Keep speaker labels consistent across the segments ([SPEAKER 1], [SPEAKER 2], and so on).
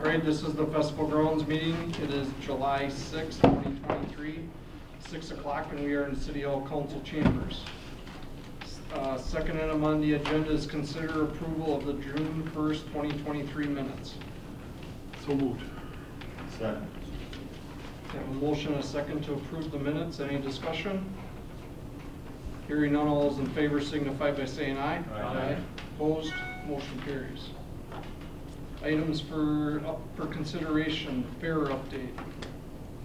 [SPEAKER 1] Alright, this is the Festival Grounds meeting. It is July 6th, 2023, 6 o'clock, and we are in City Hall Council chambers. Second item on the agenda is consider approval of the June 1st, 2023 minutes.
[SPEAKER 2] So moved.
[SPEAKER 3] Second.
[SPEAKER 1] We have a motion and a second to approve the minutes. Any discussion? Hearing none, all those in favor signify by saying aye.
[SPEAKER 3] Aye.
[SPEAKER 1] Opposed? Motion carries. Items for consideration, fair update.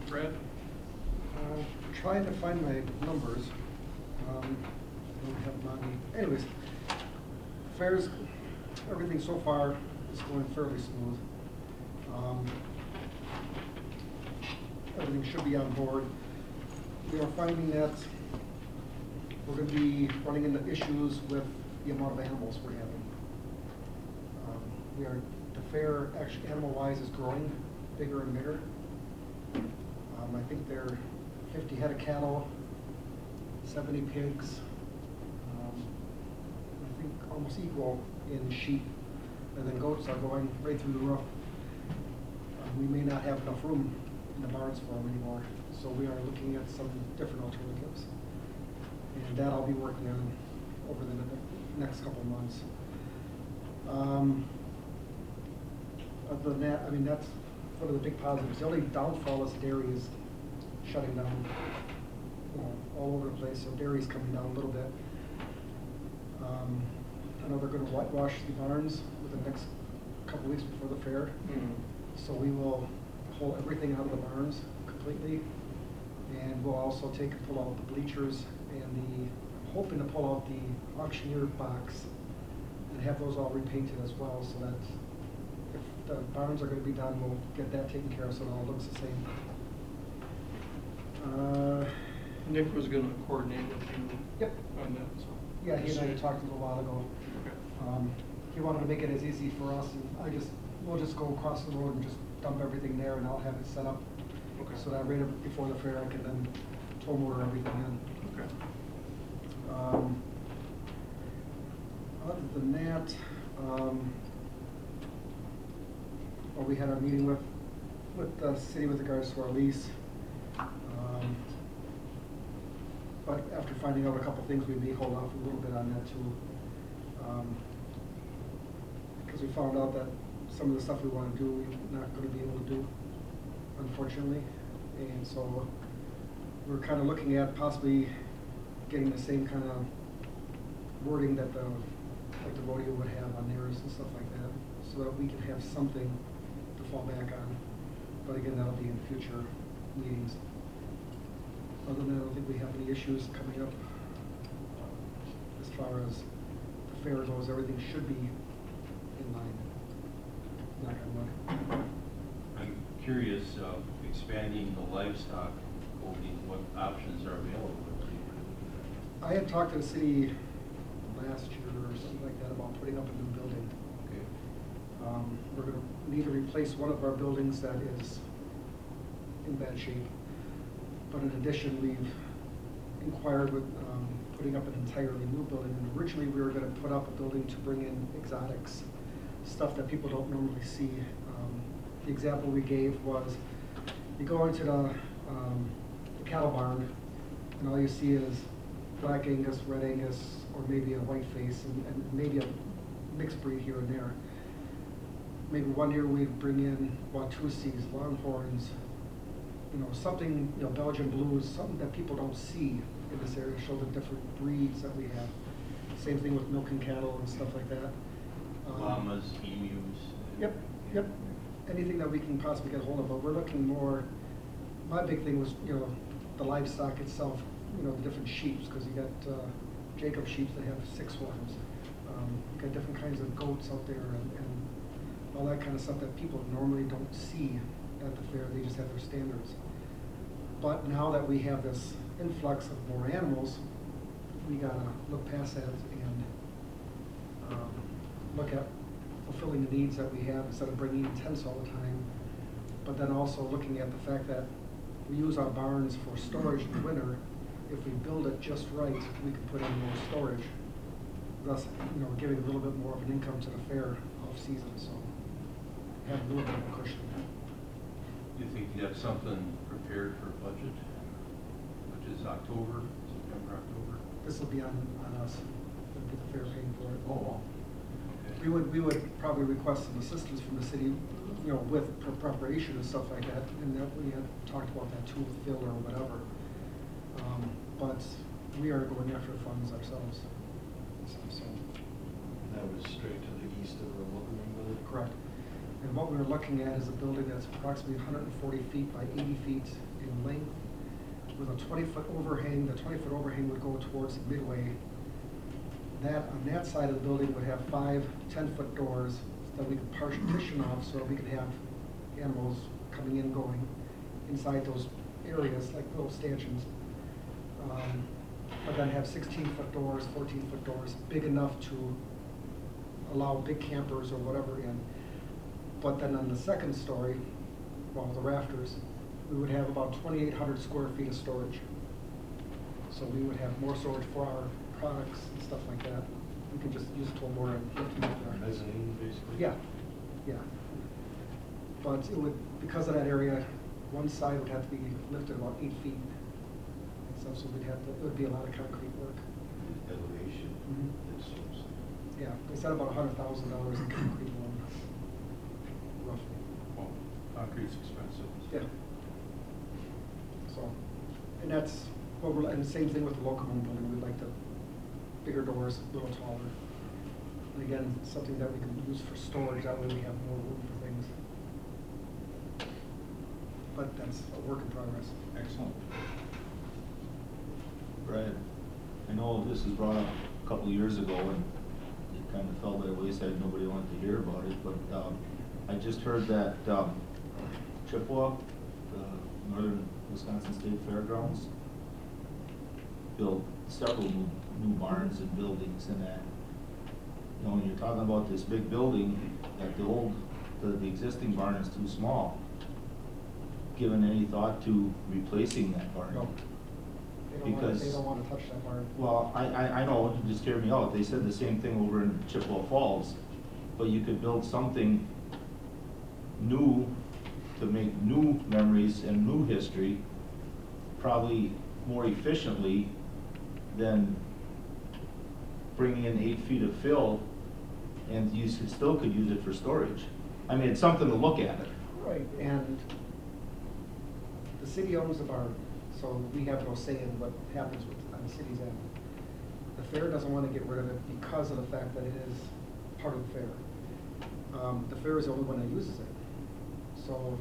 [SPEAKER 1] Fred?
[SPEAKER 4] Trying to find my numbers. Don't have them on me. Anyways, fairs, everything so far is going fairly smooth. Everything should be on board. We are finding that we're going to be running into issues with the amount of animals we're having. The fair, actually, animal-wise, is growing bigger and bigger. I think there are 50 head of cattle, 70 pigs, I think almost equal in sheep, and then goats are going right through the roof. We may not have enough room in the barns for them anymore, so we are looking at some different alternatives. And that I'll be working on over the next couple of months. Other than that, I mean, that's one of the big positives. The only downfall is dairy is shutting down, all over the place. So dairy's coming down a little bit. I know they're going to whitewash the barns within the next couple of weeks before the fair. So we will pull everything out of the barns completely, and we'll also pull out the bleachers and hoping to pull out the auctioneer box and have those all repainted as well, so that if the barns are going to be done, we'll get that taken care of so it all looks the same.
[SPEAKER 1] Nick was going to coordinate with you.
[SPEAKER 4] Yep.
[SPEAKER 1] On that. So.
[SPEAKER 4] Yeah, he and I talked a little while ago.
[SPEAKER 1] Okay.
[SPEAKER 4] He wanted to make it as easy for us, and we'll just go across the road and just dump everything there, and I'll have it set up.
[SPEAKER 1] Okay.
[SPEAKER 4] So that right before the fair, I can then tow motor everything in.
[SPEAKER 1] Okay.
[SPEAKER 4] Other than that, we had our meeting with the city with regards to our lease. But after finding out a couple things, we may hold off a little bit on that too. Because we found out that some of the stuff we want to do, we're not going to be able to do, unfortunately. And so we're kind of looking at possibly getting the same kind of wording that the Rodeo would have on theirs and stuff like that, so that we can have something to fall back on. But again, that'll be in future meetings. Other than that, I don't think we have any issues coming up. As far as the fair goes, everything should be in line. Knock on wood.
[SPEAKER 3] I'm curious, expanding the livestock holding, what options are available?
[SPEAKER 4] I had talked to the city last year or something like that about putting up a new building.
[SPEAKER 3] Okay.
[SPEAKER 4] We're going to need to replace one of our buildings that is in bad shape. But in addition, we've inquired with putting up an entirely new building. And originally we were going to put up a building to bring in exotics, stuff that people don't normally see. The example we gave was you go into the cattle barn and all you see is Black Angus, Red Angus, or maybe a white face, and maybe a mixed breed here and there. Maybe one year we'd bring in Watusis, Longhorns, something, Belgian Blues, something that people don't see in this area, show the different breeds that we have. Same thing with milking cattle and stuff like that.
[SPEAKER 3] Llamas, emus.
[SPEAKER 4] Yep. Anything that we can possibly get a hold of, but we're looking more, my big thing was, the livestock itself, the different sheeps, because you got Jacob sheep that have 6 horns. You got different kinds of goats out there and all that kind of stuff that people normally don't see at the fair. They just have their standards. But now that we have this influx of more animals, we gotta look past that and look at fulfilling the needs that we have instead of bringing in tents all the time. But then also looking at the fact that we use our barns for storage in the winter. If we build it just right, we can put in more storage, thus, giving a little bit more of an income to the fair off season. So have a little bit of a cushion.
[SPEAKER 3] You think you have something prepared for budget, which is October, September, October?
[SPEAKER 4] This will be on us, it'll be the fair paying for it.
[SPEAKER 3] Oh,
[SPEAKER 4] We would probably request some assistance from the city, with preparation and stuff like that, and that we had talked about that tool fill or whatever. But we are going after funds ourselves. So,
[SPEAKER 2] That was straight to the east of the Welcoming Building?
[SPEAKER 4] correct. And what we're looking at is a building that's approximately 140 feet by 80 feet in length, with a 20-foot overhang. The 20-foot overhang would go towards the midway. That, on that side of the building would have 5 10-foot doors that we could partition off so that we could have animals coming in, going inside those areas, like little stanchions. But then have 16-foot doors, 14-foot doors, big enough to allow big campers or whatever in. But then on the second story, well, the rafters, we would have about 2,800 square feet of storage. So we would have more storage for our products and stuff like that. We could just use it to more than 50 there.
[SPEAKER 2] Mezzanine, basically?
[SPEAKER 4] Yeah, yeah. But it would, because of that area, one side would have to be lifted about 8 feet. And stuff, so we'd have to, it would be a lot of concrete work.
[SPEAKER 3] elevation.
[SPEAKER 4] Mhm.
[SPEAKER 3] It's
[SPEAKER 4] Yeah, they said about $100,000 in concrete alone, roughly.
[SPEAKER 3] well, concrete's expensive.
[SPEAKER 4] Yeah. So, and that's, what we're, and the same thing with the local home building, we'd like the bigger doors, a little taller. And again, something that we can use for storage, that way we have more room for things. But that's a work in progress.
[SPEAKER 5] Excellent. Brad, I know this was brought up a couple of years ago and it kind of fell by the wayside, nobody wanted to hear about it, but I just heard that Chippewa, the Northern Wisconsin State Fairgrounds, built several new barns and buildings and that. You know, when you're talking about this big building, that the existing barn is too small. Given any thought to replacing that barn?
[SPEAKER 4] No. They
[SPEAKER 5] Because-
[SPEAKER 4] don't want to touch that barn.
[SPEAKER 5] Well, I know, it just scared me out. They said the same thing over in Chippewa Falls, but you could build something new to make new memories and new history, probably more efficiently than bringing in 8 feet of fill, and you still could use it for storage. I mean, it's something to look at.
[SPEAKER 4] Right, and the city owns the barn, so we have no say in what happens with, on the city's end. The fair doesn't want to get rid of it because of the fact that it is part of the fair. The fair is the only one that uses it. So,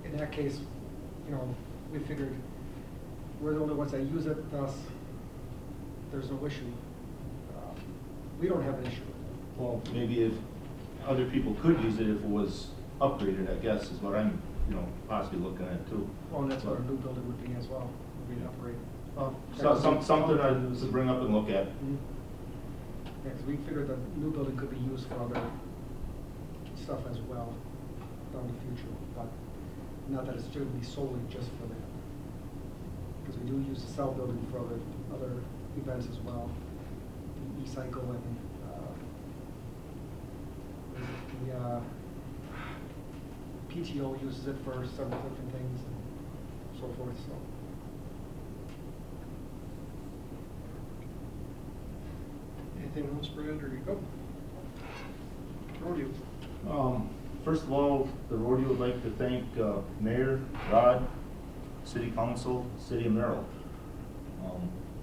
[SPEAKER 4] in that case, we figured we're the only ones that use it, thus, there's no issue. We don't have an issue with it.
[SPEAKER 5] Well, maybe if other people could use it if it was upgraded, I guess, is what I'm, possibly looking at too.
[SPEAKER 4] Well, and that's what a new building would be as well, would be an upgrade.
[SPEAKER 5] So, something to bring up and look at.
[SPEAKER 4] Mhm. Yeah, 'cause we figured the new building could be used for other stuff as well down the future, but not that it's going to be solely just for that. Because we do use the cell building for other events as well, the e-cycle and the PTO uses it for several different things and so forth, so.
[SPEAKER 1] Anything else, Brad, or you go? Rodeo.
[SPEAKER 5] First of all, the rodeo would like to thank Mayor, Rod, City Council, City of Merrill.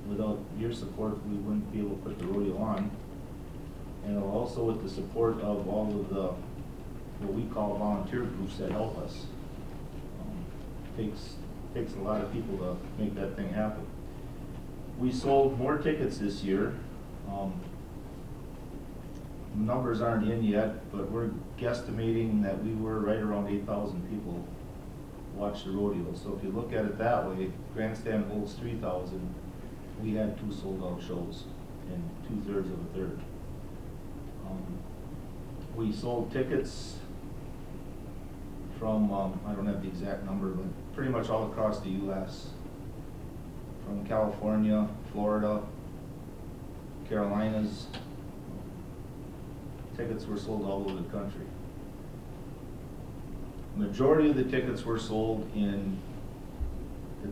[SPEAKER 5] Without your support, we wouldn't be able to put the rodeo on. And also with the support of all of the, what we call volunteer groups that help us. Takes a lot of people to make that thing happen. We sold more tickets this year. Numbers aren't in yet, but we're guesstimating that we were right around 8,000 people watch the rodeo. So if you look at it that way, grandstand holds 3,000. We had 2 sold-out shows in 2/3 of a third. We sold tickets from, I don't have the exact number, but pretty much all across the U.S. From California, Florida, Carolinas. Tickets were sold all over the country. majority of the tickets were sold in the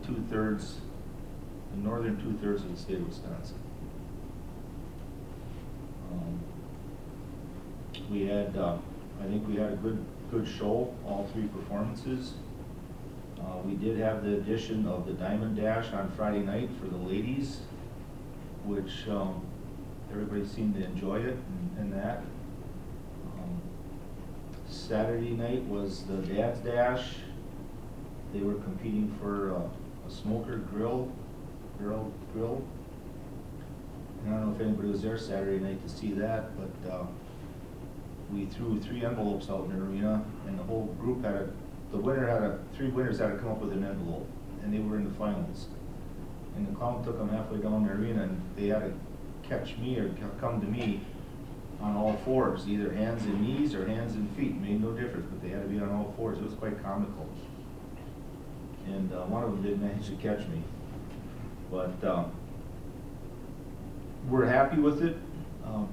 [SPEAKER 5] northern 2/3 of the state of Wisconsin. We had, I think we had a good show, all 3 performances. We did have the addition of the Diamond Dash on Friday night for the ladies, which everybody seemed to enjoy it and that. Saturday night was the Dad's Dash. They were competing for a smoker grill. And I don't know if anybody was there Saturday night to see that, but we threw 3 envelopes out in the arena, and the whole group had 3 winners had to come up with an envelope, and they were in the finals. And the clown took them halfway down the arena, and they had to catch me or come to me on all 4s, either hands and knees or hands and feet. It made no difference, but they had to be on all 4s. It was quite comical. And one of them did manage to catch me. But we're happy with it.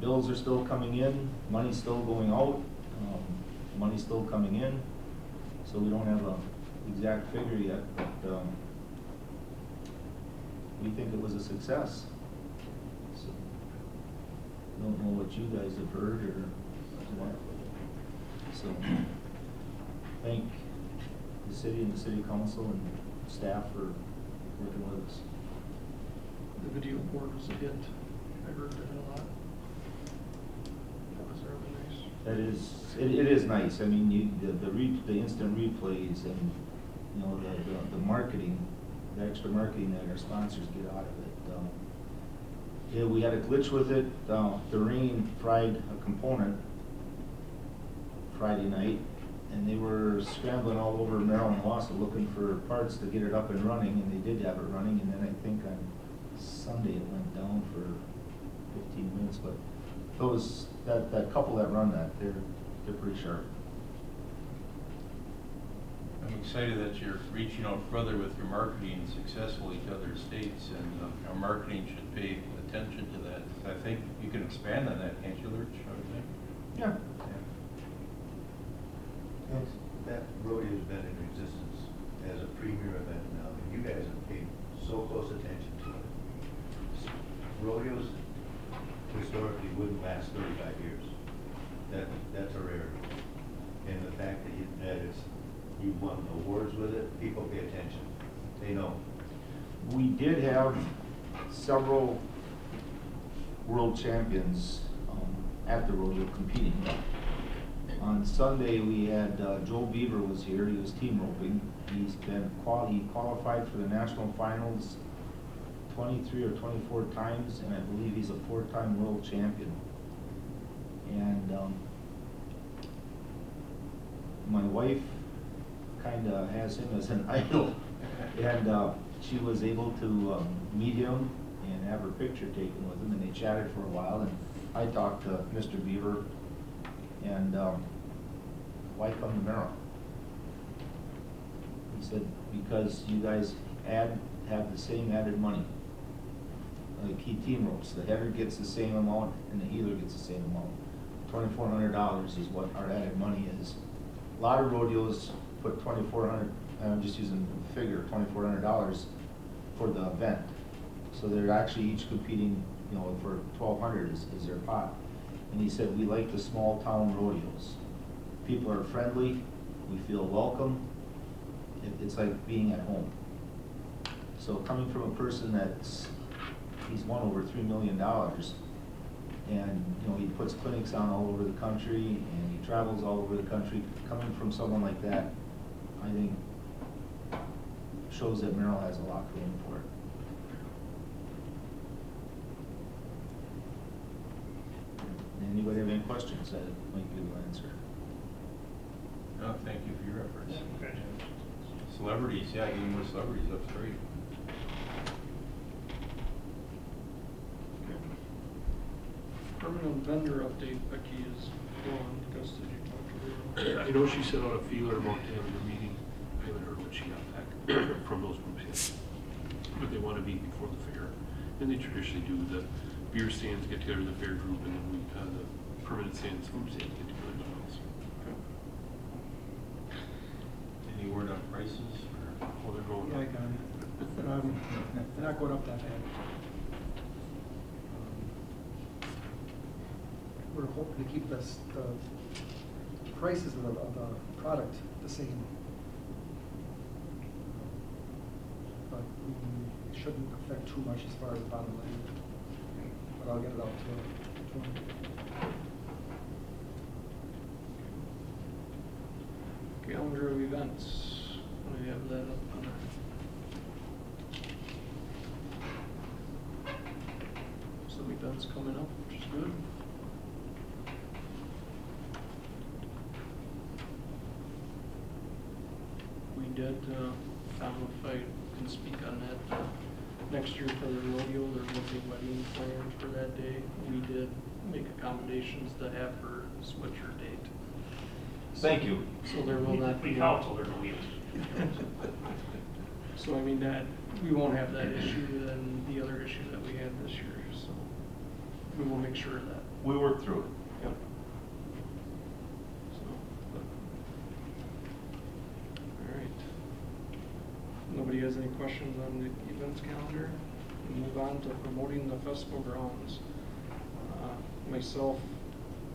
[SPEAKER 5] Bills are still coming in, money's still going out, money's still coming in. So we don't have an exact figure yet, but we think it was a success. So, don't know what you guys have heard or what. So, thank the city and the city council and staff for working with us.
[SPEAKER 1] The video board was a hit. I heard that a lot. That was really nice.
[SPEAKER 5] That is, it is nice. I mean, the instant replays and, you know, the marketing, the extra marketing that our sponsors get out of it. Yeah, we had a glitch with it. The rain fried a component Friday night, and they were scrambling all over Merrill and Wausau looking for parts to get it up and running, and they did have it running. And then I think on Sunday it went down for 15 minutes, but that couple that run that, they're pretty sharp.
[SPEAKER 3] I'm excited that you're reaching out further with your marketing successfully to other states, and our marketing should pay attention to that. I think you can expand on that, can't you, Lurch? I would think.
[SPEAKER 5] Yeah.
[SPEAKER 2] That rodeo's been in existence as a premier event now, and you guys have paid so close attention to it. Rodeos historically wouldn't last 35 years. That's a rarity. And the fact that you won awards with it, people pay attention. They know.
[SPEAKER 5] We did have several world champions at the rodeo competing. On Sunday, we had Joe Beaver was here. He was team roping. He qualified for the national finals 23 or 24 times, and I believe he's a 4-time world champion. And my wife kind of has him as an idol, and she was able to meet him and have her picture taken with him, and they chatted for a while. And I talked to Mr. Beaver, and why come to Merrill? He said, because you guys have the same added money. Like he team ropes, the header gets the same amount and the heeler gets the same amount. $2,400 is what our added money is. A lot of rodeos put $2,400, I'm just using the figure, $2,400 for the event. So they're actually each competing, you know, for $1,200 is their pot. And he said, we like the small town rodeos. People are friendly, we feel welcome. It's like being at home. So coming from a person he's won over $3 million, and you know, he puts clinics on all over the country, and he travels all over the country. Coming from someone like that, I think shows that Merrill has a lot going for it. Anybody have any questions that might be able to answer?
[SPEAKER 3] No, thank you for your efforts.
[SPEAKER 1] Okay.
[SPEAKER 3] Celebrities, yeah, getting more celebrities, that's great.
[SPEAKER 1] Permanent vendor update, Becky is gone. Gus, did you talk to her?
[SPEAKER 6] I know she sent out a feeler about having a meeting. I haven't heard what she got back from those groups yet. But they want to meet before the fair. And they traditionally do the beer stands get together, the fair group, and then the permanent stands, food stands get together as well. So.
[SPEAKER 3] prices or?
[SPEAKER 6] Oh, they're going
[SPEAKER 4] Yeah, I
[SPEAKER 6] up.
[SPEAKER 4] got it. They're not going up that bad. We're hoping to keep the prices of the product the same. But it shouldn't affect too much as far as the bottom line. But I'll get it out to them.
[SPEAKER 1] Calendar of events, we have that up on there. Some events coming up, which is good. We did, I don't know if I can speak on that, next year for the rodeo, there's a big wedding planned for that day. We did make accommodations to have her switch her date.
[SPEAKER 5] Thank you.
[SPEAKER 1] So there will not be.
[SPEAKER 7] We counseled her to leave.
[SPEAKER 1] So I mean that, we won't have that issue and the other issue that we had this year, so we will make sure of that.
[SPEAKER 5] We worked through it.
[SPEAKER 1] Yep. So, all right. Nobody has any questions on the events calendar? We'll move on to promoting the festival grounds. Myself,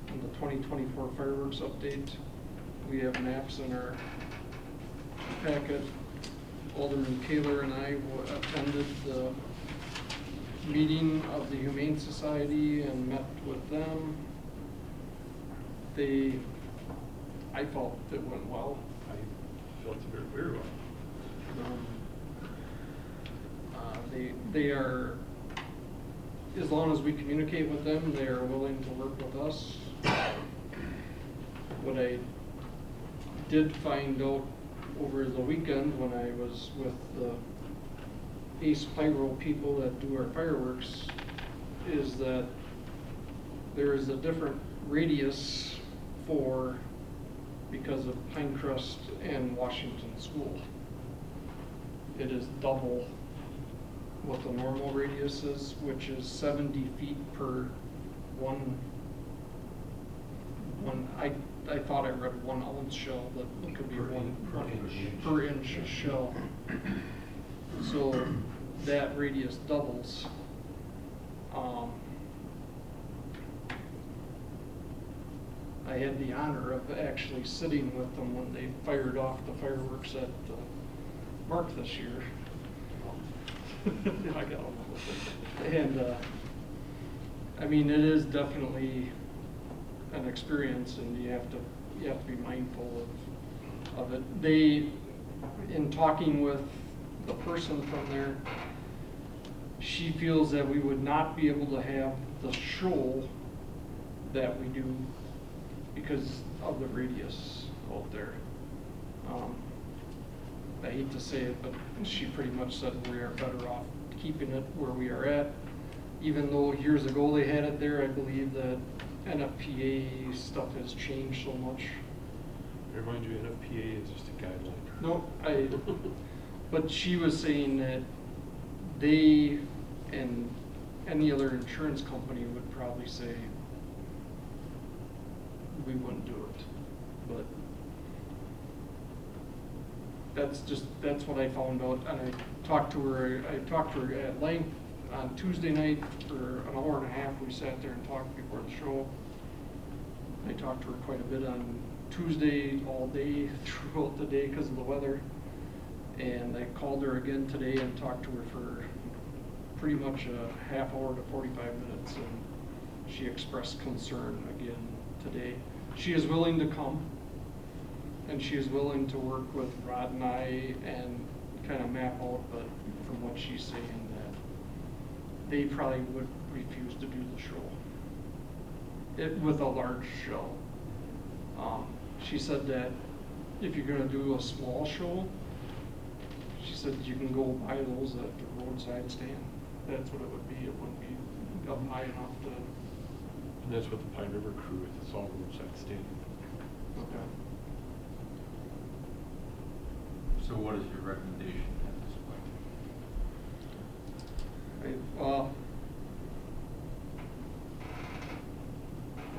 [SPEAKER 1] in the 2024 fireworks update, we have maps in our packet. Alderman Kaler and I attended the meeting of the Humane Society and met with them. I felt it went well.
[SPEAKER 6] I felt it very well.
[SPEAKER 1] They are, as long as we communicate with them, they are willing to work with us. What I did find out over the weekend when I was with the Ace Pyro people that do our fireworks is that there is a different radius because of Pinecrest and Washington School. It is double what the normal radius is, which is 70 feet per one. I thought I read 1 ounce shell, but it could be
[SPEAKER 2] Per
[SPEAKER 1] one
[SPEAKER 2] inch.
[SPEAKER 1] per inch shell. So that radius doubles. I had the honor of actually sitting with them when they fired off the fireworks at Mark this year. I got them. And I mean, it is definitely an experience, and you have to be mindful of it. In talking with the person from there, she feels that we would not be able to have the show that we do because of the radius out there. I hate to say it, but she pretty much said we are better off keeping it where we are at. Even though years ago they had it there, I believe that NFPA stuff has changed so much.
[SPEAKER 6] Remind you, NFPA is just a guideline.
[SPEAKER 1] No, but she was saying that they and any other insurance company would probably say we wouldn't do it, but that's what I found out, and I talked to her at length on Tuesday night for an hour and a half. We sat there and talked before the show. I talked to her quite a bit on Tuesday all day throughout the day because of the weather, and I called her again today and talked to her for pretty much a half hour to 45 minutes, and she expressed concern again today. She is willing to come, and she is willing to work with Rod and I and kind of map out, but from what she's saying that they probably would refuse to do the show with a large show. She said that if you're going to do a small show, she said you can go buy those at the roadside stand. That's what it would be. It wouldn't be up high enough to.
[SPEAKER 6] And that's what the Pine River crew is. It's all roadside standing.
[SPEAKER 1] Okay.
[SPEAKER 3] So what is your recommendation at this point?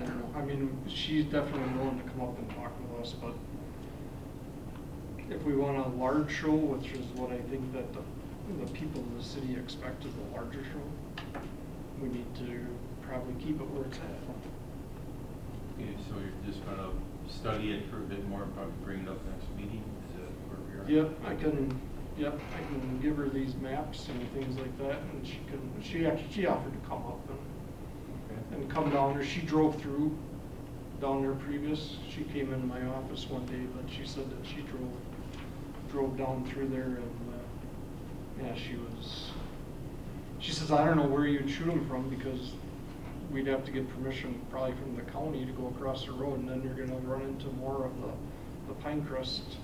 [SPEAKER 1] I don't know. I mean, she's definitely willing to come up and talk with us, but if we want a large show, which is what I think that the people of the city expect is a larger show, we need to probably keep it where it's at.
[SPEAKER 3] Okay, so you're just gonna study it for a bit more, probably bring it up next meeting, is that where we are?
[SPEAKER 1] Yep, I can give her these maps and things like that, and she offered to come up and come down, or she drove through down there previous. She came into my office one day, but she said that she drove down through there, and yeah, she says, I don't know where you'd shoot them from, because we'd have to get permission probably from the county to go across the road, and then you're gonna run into more of the pine crust.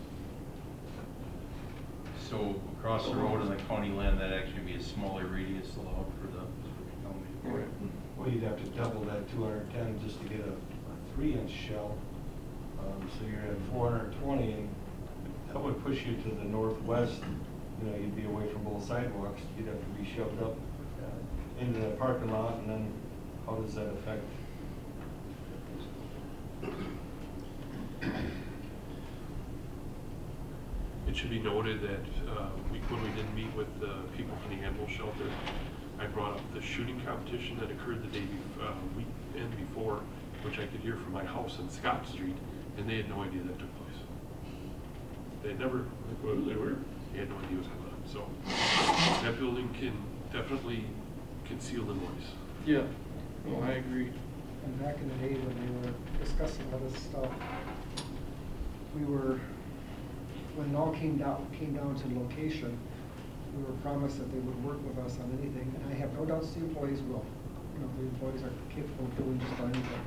[SPEAKER 3] So across the road in the county land, that'd actually be a smaller radius allowed for the county.
[SPEAKER 1] Right.
[SPEAKER 7] Well, you'd have to double that 210 just to get a 3-inch shell. So you're at 420, and that would push you to the northwest. You know, you'd be away from both sidewalks. You'd have to be shoved up into the parking lot, and then how does that affect?
[SPEAKER 6] It should be noted that when we did meet with the people from the animal shelter, I brought up the shooting competition that occurred the weekend before, which I could hear from my house on Scott Street, and they had no idea that took place. They had never, they had no idea what was going on. So that building can definitely conceal the noise.
[SPEAKER 1] Yeah, no, I agree.
[SPEAKER 4] And back in the day when they were discussing all this stuff, when it all came down to location, we were promised that they would work with us on anything, and I have no doubts the employees will. You know, the employees are capable of doing just about anything.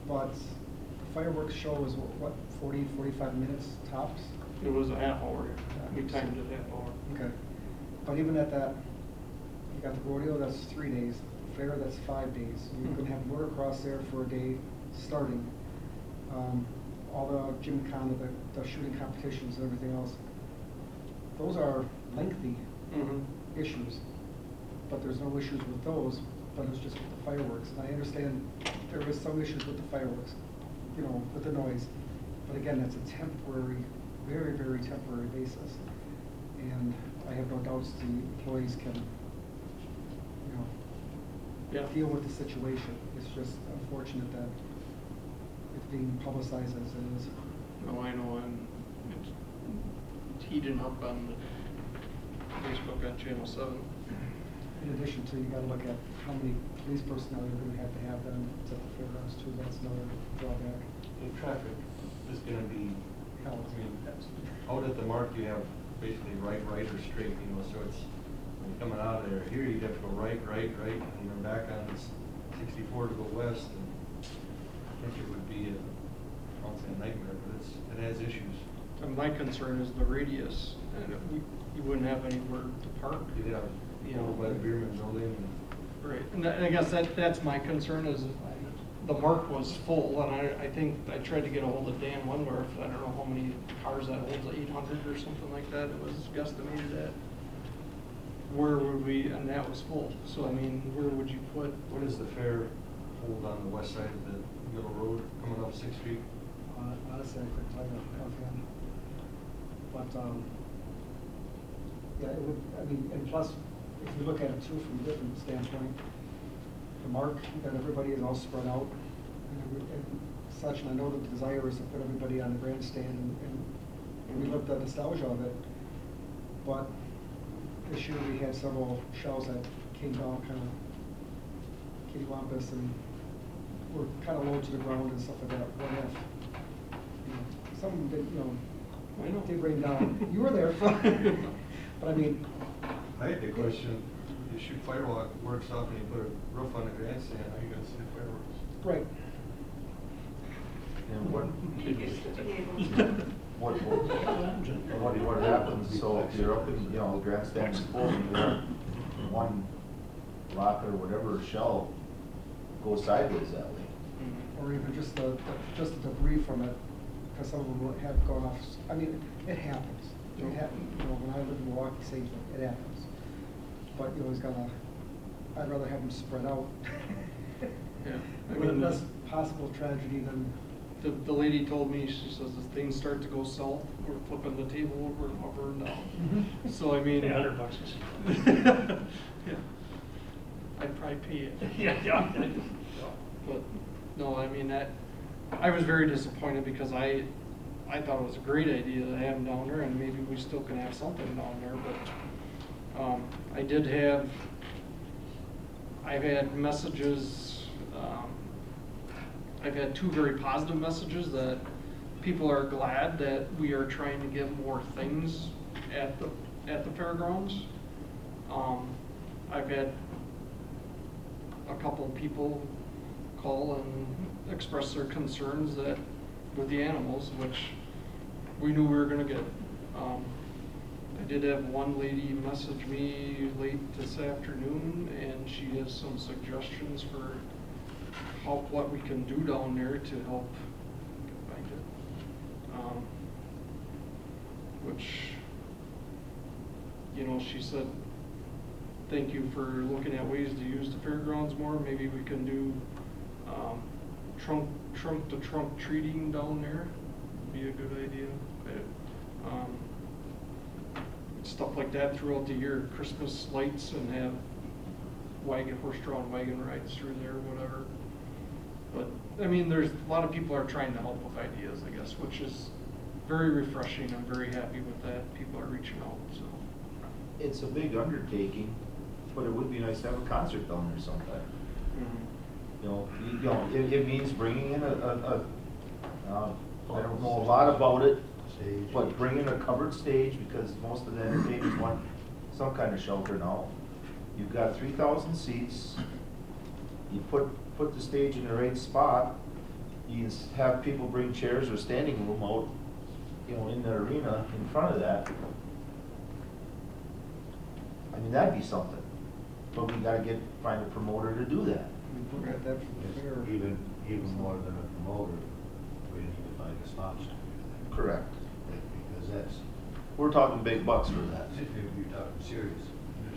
[SPEAKER 4] But the fireworks show was what, 40, 45 minutes tops?
[SPEAKER 1] It was a half hour. We timed it half hour.
[SPEAKER 4] Okay. But even at that, you got the rodeo, that's 3 days. Fair, that's 5 days. You're gonna have motocross there for a day starting. All the gymkhana, the shooting competitions and everything else. Those are lengthy issues, but there's no issues with those, but it's just with the fireworks. And I understand there is some issues with the fireworks, you know, with the noise. But again, that's a temporary, very, very temporary basis. And I have no doubts the employees can, you know, deal with the situation. It's just unfortunate that it's being publicized as it is.
[SPEAKER 1] No, I know, and it's heating up on Facebook on Channel 7.
[SPEAKER 4] In addition to, you gotta look at how many police personnel you're gonna have them at the fairgrounds too. That's another drawback.
[SPEAKER 7] The traffic is gonna be,
[SPEAKER 4] Hell,
[SPEAKER 7] I mean, out at the mark, you have basically right, or straight, you know, so it's, when you're coming out of there, here you have to go right, and then back on 64 to go west, and I think it would be I won't say a nightmare, but it has issues.
[SPEAKER 1] And my concern is the radius, and you wouldn't have anywhere to park.
[SPEAKER 7] You'd have, you know, by the Beerman building, and
[SPEAKER 1] Right, and I guess that's my concern is the mark was full, and I think I tried to get a hold of Dan Wendorf. I don't know how many cars that holds, 800 or something like that. It was guesstimated at. Where would we, and that was full. So I mean, where would you put?
[SPEAKER 7] what is the fair hold on the west side of the middle road coming up 6th Street?
[SPEAKER 4] Honestly, I couldn't tell you offhand. But, yeah, it would, I mean, and plus, if you look at it too from a different standpoint, the mark, that everybody is all spread out and such, and I know the desire is to put everybody on the grandstand and we looked at the nostalgia of it. But this year we had several shells that came down kind of kittywampus and were kind of low to the ground and stuff like that. What if? You know, some of them did, you know,
[SPEAKER 1] I know.
[SPEAKER 4] did rain down. You were there, but I mean.
[SPEAKER 7] I had the question, you shoot fireworks off and you put a roof on the grandstand, how are you gonna see the fireworks?
[SPEAKER 4] Right.
[SPEAKER 5] And what,
[SPEAKER 8] You used to be able to.
[SPEAKER 5] what happens, so if you're up in, you know, the grandstand's full, and you're one rock or whatever shell goes sideways that way.
[SPEAKER 4] Or even just the debris from it, because some of them have gone off. I mean, it happens. It happens. You know, when I lived in Milwaukee, same thing. It happens. But you always gotta. I'd rather have them spread out.
[SPEAKER 1] Yeah, I
[SPEAKER 4] With
[SPEAKER 1] mean,
[SPEAKER 4] less possible tragedy than
[SPEAKER 1] the lady told me, she says, if things start to go south, we're flipping the table over and hovering down. So, I mean.
[SPEAKER 9] $100 a seat.
[SPEAKER 1] Yeah. I'd probably pay it.
[SPEAKER 9] Yeah.
[SPEAKER 1] But, no, I mean, I was very disappointed because I thought it was a great idea to have them down there, and maybe we still can have something down there, but, I've had messages, I've had 2 very positive messages that people are glad that we are trying to get more things at the fairgrounds. I've had a couple of people call and express their concerns that with the animals, which we knew we were gonna get. I did have one lady message me late this afternoon, and she has some suggestions for what we can do down there to help find it. Which, you know, she said, thank you for looking at ways to use the fairgrounds more. Maybe we can do trunk to trunk treating down there. Be a good idea. Stuff like that throughout the year, Christmas lights, and have horse-drawn wagon rides through there, whatever. But I mean, there's a lot of people are trying to help with ideas, I guess, which is very refreshing. I'm very happy with that. People are reaching out. So
[SPEAKER 5] It's a big undertaking, but it would be nice to have a concert down there sometime. It means bringing in I don't know a lot about it,
[SPEAKER 2] Stage.
[SPEAKER 5] but bringing a covered stage, because most of the entertainers want some kind of shelter now. You've got 3,000 seats. You put the stage in the right spot. You have people bring chairs or standing room out, in the arena in front of that. I mean, that'd be something. But we gotta find a promoter to do that.
[SPEAKER 4] We look at that from the fair.
[SPEAKER 2] Even more than a promoter, we need to find a sponsor.
[SPEAKER 5] Correct.
[SPEAKER 2] Because that's,
[SPEAKER 5] We're talking big bucks for that.
[SPEAKER 2] if you're talking serious,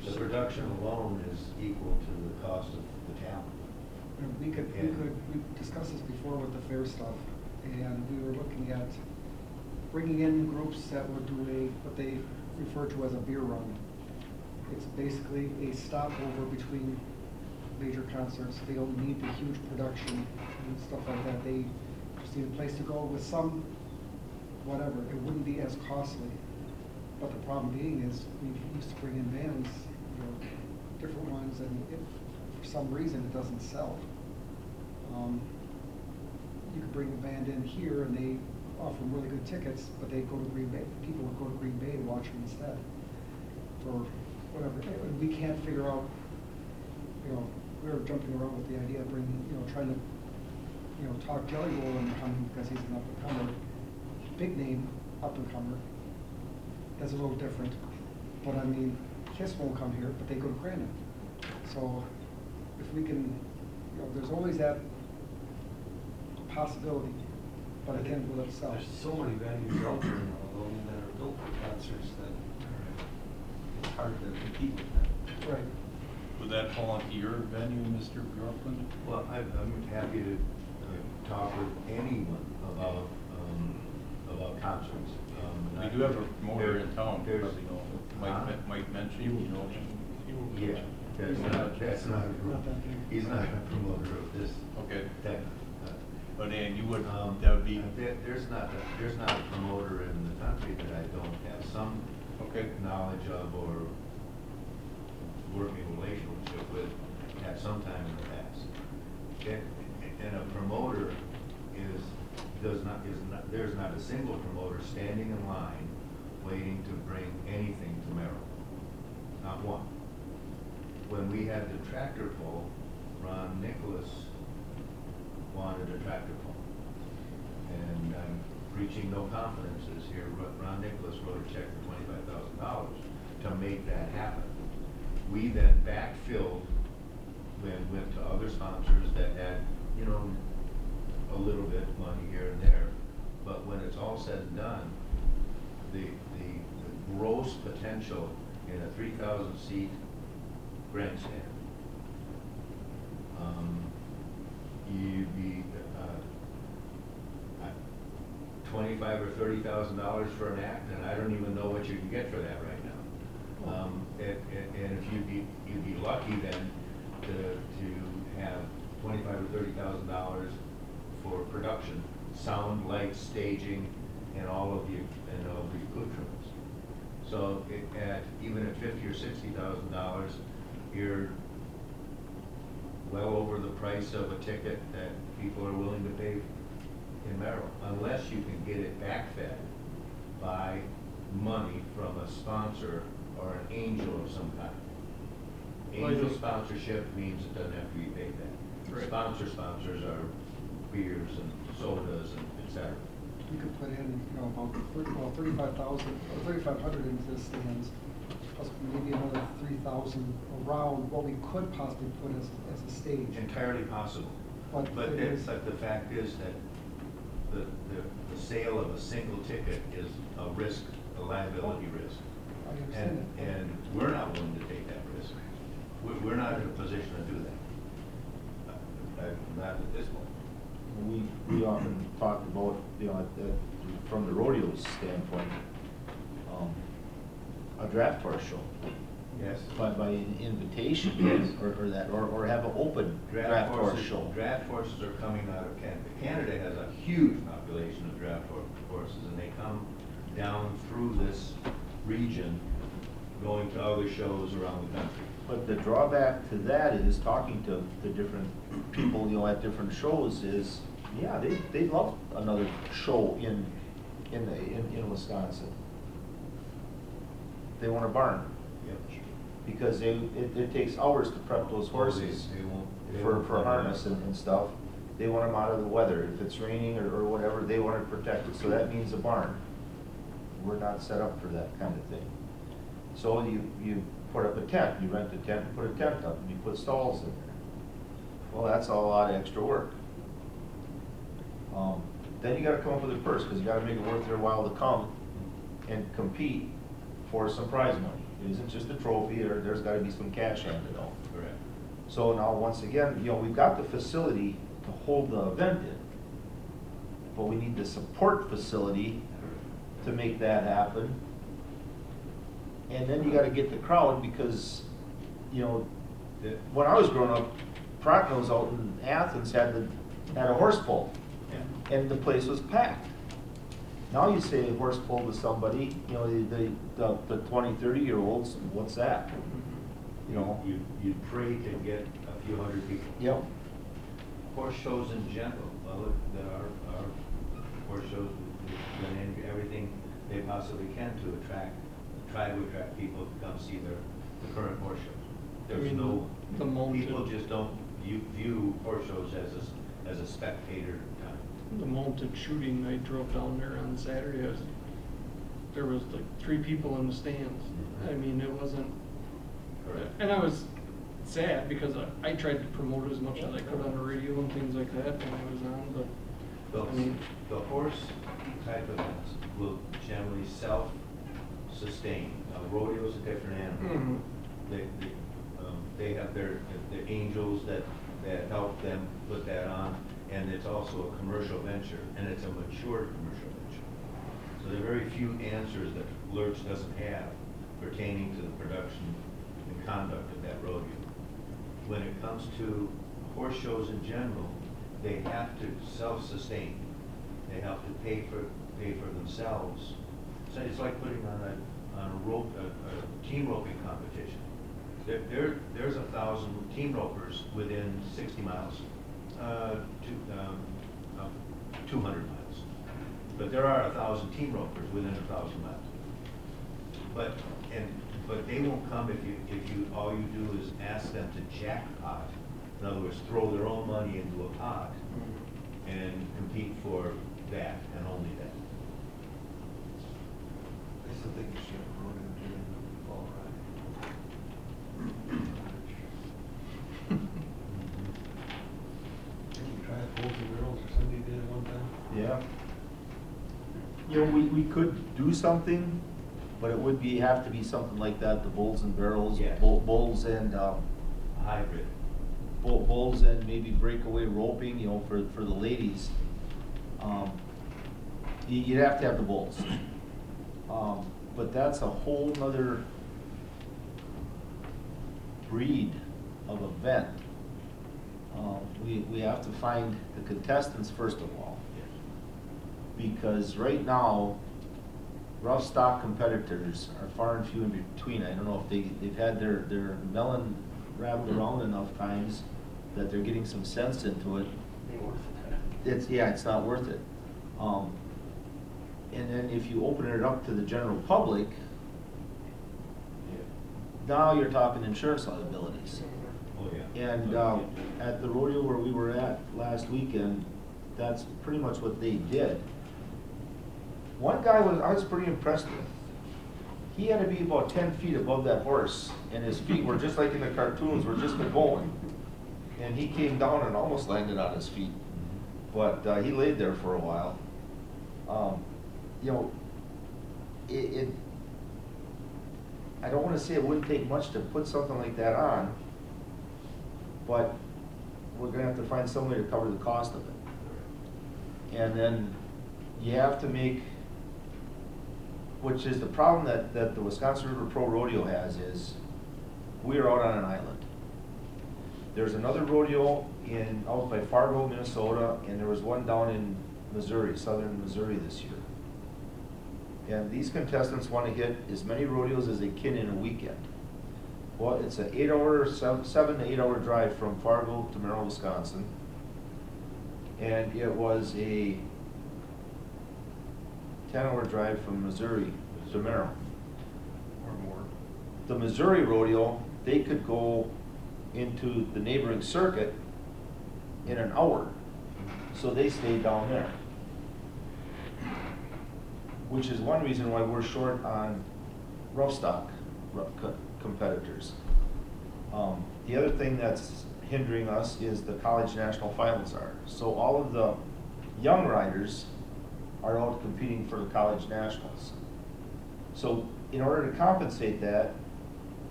[SPEAKER 2] the production alone is equal to the cost of the talent.
[SPEAKER 4] And we discussed this before with the fair stuff, and we were looking at bringing in groups that would do what they refer to as a beer run. It's basically a stopover between major concerts. They don't need the huge production and stuff like that. They just need a place to go with some, whatever. It wouldn't be as costly. But the problem being is we used to bring in bands, different ones, and if for some reason it doesn't sell, you could bring a band in here and they offer really good tickets, but they go to Green Bay. People would go to Green Bay to watch them instead, for whatever. And we can't figure out. We were jumping around with the idea of bringing, trying to, talk Jelly Roll into coming because he's an up and comer, big name up and comer. That's a little different, but I mean, Kiss won't come here, but they go to Crandon. So if we can, there's always that possibility, but again, will it sell?
[SPEAKER 7] There's so many venues out there now, though, that are built for concerts that it's hard to compete with that.
[SPEAKER 4] Right.
[SPEAKER 3] Would that fall into your venue, Mr. Bjorklund?
[SPEAKER 2] Well, I'm happy to talk with anyone about concerts.
[SPEAKER 3] We do have a promoter in town,
[SPEAKER 2] There's-
[SPEAKER 3] probably know, Mike Menchie, you know him?
[SPEAKER 2] Yeah, that's not, he's not a promoter of this.
[SPEAKER 3] Okay.
[SPEAKER 2] That,
[SPEAKER 3] But and you would, that would be,
[SPEAKER 2] there's not a promoter in the country that I don't have some
[SPEAKER 3] okay.
[SPEAKER 2] knowledge of or working relationship with at some time in the past. And a promoter there's not a single promoter standing in line waiting to bring anything to Merrill. Not one. When we had the tractor pull, Ron Nicholas wanted a tractor pull. And I'm preaching no confidences here, Ron Nicholas wrote a check for $25,000 to make that happen. We then backfilled, then went to other sponsors that had, a little bit of money here and there. But when it's all said and done, the gross potential in a 3,000 seat grandstand, $25,000 or $30,000 for an act, and I don't even know what you can get for that right now. And if you'd be lucky then to have $25,000 or $30,000 for production, sound, lights, staging, and all of the accoutrements. So even at $50,000 or $60,000, you're well over the price of a ticket that people are willing to pay in Merrill, unless you can get it backfed by money from a sponsor or an angel of some kind. Angel sponsorship means it doesn't have to be paid back.
[SPEAKER 1] Right.
[SPEAKER 2] Sponsors are beers and sodas and et cetera.
[SPEAKER 4] You could put in, about 35,000 or 3,500 into the stands, plus maybe another 3,000 around what we could possibly put as a stage.
[SPEAKER 2] Entirely possible.
[SPEAKER 4] But
[SPEAKER 2] But the fact is that the sale of a single ticket is a risk, a liability risk.
[SPEAKER 4] I understand that.
[SPEAKER 2] And we're not willing to take that risk. We're not in a position to do that. Not at this point.
[SPEAKER 5] We often talk about, from the rodeo's standpoint, a draft horse show.
[SPEAKER 2] Yes.
[SPEAKER 5] By invitation,
[SPEAKER 2] Yes.
[SPEAKER 5] or have an open draft horse show.
[SPEAKER 2] Draft horses are coming out of Canada. Canada has a huge population of draft horses, and they come down through this region, going to other shows around the country.
[SPEAKER 5] But the drawback to that is, talking to the different people, at different shows, is, yeah, they love another show in Wisconsin. They want a barn,
[SPEAKER 2] Yep.
[SPEAKER 5] because it takes hours to prep those horses
[SPEAKER 2] They won't
[SPEAKER 5] for harness and stuff. They want them out of the weather. If it's raining or whatever, they want it protected, so that means a barn. We're not set up for that kind of thing. So you put up a tent, you rent a tent, and put a tent up, and you put stalls in there. Well, that's a lot of extra work. Then you gotta come up with a purse, because you gotta make it worth their while to come and compete for some prize money. It isn't just a trophy, or there's gotta be some cash handed out.
[SPEAKER 2] Correct.
[SPEAKER 5] So now, once again, we've got the facility to hold the event in, but we need the support facility to make that happen. And then you gotta get the crowd, because, when I was growing up, Prochno's out in Athens had a horse pull,
[SPEAKER 2] Yeah.
[SPEAKER 5] and the place was packed. Now you say a horse pull to somebody, the 20, 30-year-olds, what's that?
[SPEAKER 2] You pray to get a few hundred people.
[SPEAKER 5] Yep.
[SPEAKER 2] Horse shows in general, our horse shows, we've done everything they possibly can to try to attract people to come see the current horse shows. There's
[SPEAKER 1] the mounted,
[SPEAKER 2] people just don't view horse shows as a spectator time.
[SPEAKER 1] the mounted shooting, I drove down there on Saturday, there was like 3 people in the stands. I mean, it wasn't,
[SPEAKER 2] Correct.
[SPEAKER 1] and I was sad because I tried to promote as much as I could on the radio and things like that when I was on, but
[SPEAKER 2] The horse type events will generally self-sustain. Rodeo's a different animal. They have their angels that help them put that on, and it's also a commercial venture, and it's a mature commercial venture. So there are very few answers that Lurch doesn't have pertaining to the production and conduct of that rodeo. When it comes to horse shows in general, they have to self-sustain. They have to pay for themselves. So it's like putting on a team roping competition. There's 1,000 team ropers within 60 miles, 200 miles. But there are 1,000 team ropers within 1,000 miles. But they won't come if you all you do is ask them to jackpot. In other words, throw their own money into a pot and compete for that and only that.
[SPEAKER 7] I still think you should have a rodeo during the fall ride. Didn't you try it, Bulls and Girls, or somebody did it one time?
[SPEAKER 5] Yeah. We could do something, but it would have to be something like that, the bulls and barrels,
[SPEAKER 2] Yes.
[SPEAKER 5] bulls and,
[SPEAKER 2] Hybrid.
[SPEAKER 5] bulls and maybe breakaway roping, for the ladies. You'd have to have the bulls. But that's a whole nother breed of event. We have to find the contestants first of all. Because right now, rough stock competitors are far and few in between. I don't know if they've had their melon wrapped around enough times that they're getting some sense into it. It's not worth it. And then if you open it up to the general public, now you're talking insurance liabilities.
[SPEAKER 2] Oh, yeah.
[SPEAKER 5] And at the rodeo where we were at last weekend, that's pretty much what they did. One guy I was pretty impressed with. He had to be about 10 feet above that horse, and his feet were just like in the cartoons, were just going. And he came down and almost landed on his feet. But he laid there for a while. You know, I don't want to say it wouldn't take much to put something like that on, but we're going to have to find some way to cover the cost of it. And then you have to make, which is the problem that the Wisconsin River Pro Rodeo has, is we are out on an island. There's another rodeo out by Fargo, Minnesota, and there was one down in Missouri, southern Missouri this year. And these contestants want to hit as many rodeos as they can in a weekend. Well, it's an 7 to 8 hour drive from Fargo to Merrill, Wisconsin. And it was a 10-hour drive from Missouri to Merrill.
[SPEAKER 3] Or more.
[SPEAKER 5] The Missouri rodeo, they could go into the neighboring circuit in an hour. So they stayed down there. Which is one reason why we're short on rough stock competitors. The other thing that's hindering us is the college national finals are. So all of the young riders are out competing for the college nationals. So in order to compensate that,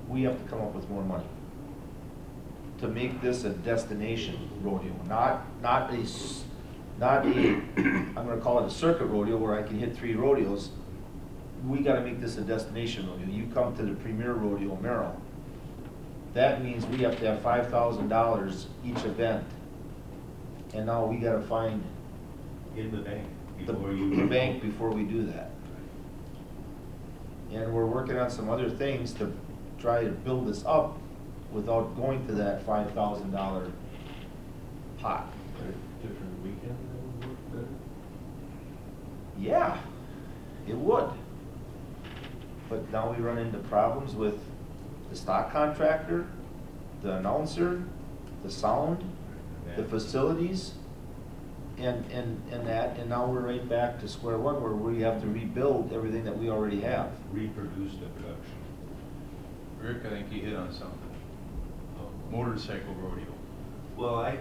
[SPEAKER 5] we have to come up with more money to make this a destination rodeo, not a I'm going to call it a circuit rodeo where I can hit 3 rodeos. We got to make this a destination rodeo. You come to the premier rodeo, Merrill. That means we have to have $5,000 each event, and now we got to find
[SPEAKER 2] In the bank
[SPEAKER 5] the
[SPEAKER 2] before
[SPEAKER 5] bank before we do that. And we're working on some other things to try to build this up without going to that $5,000 pot.
[SPEAKER 7] Different weekend that would work better?
[SPEAKER 5] Yeah, it would. But now we run into problems with the stock contractor, the announcer, the sound, the facilities, and now we're right back to square one where we have to rebuild everything that we already have.
[SPEAKER 2] reproduce the production.
[SPEAKER 3] Rick, I think you hit on something. Motorcycle rodeo.
[SPEAKER 2] Well, I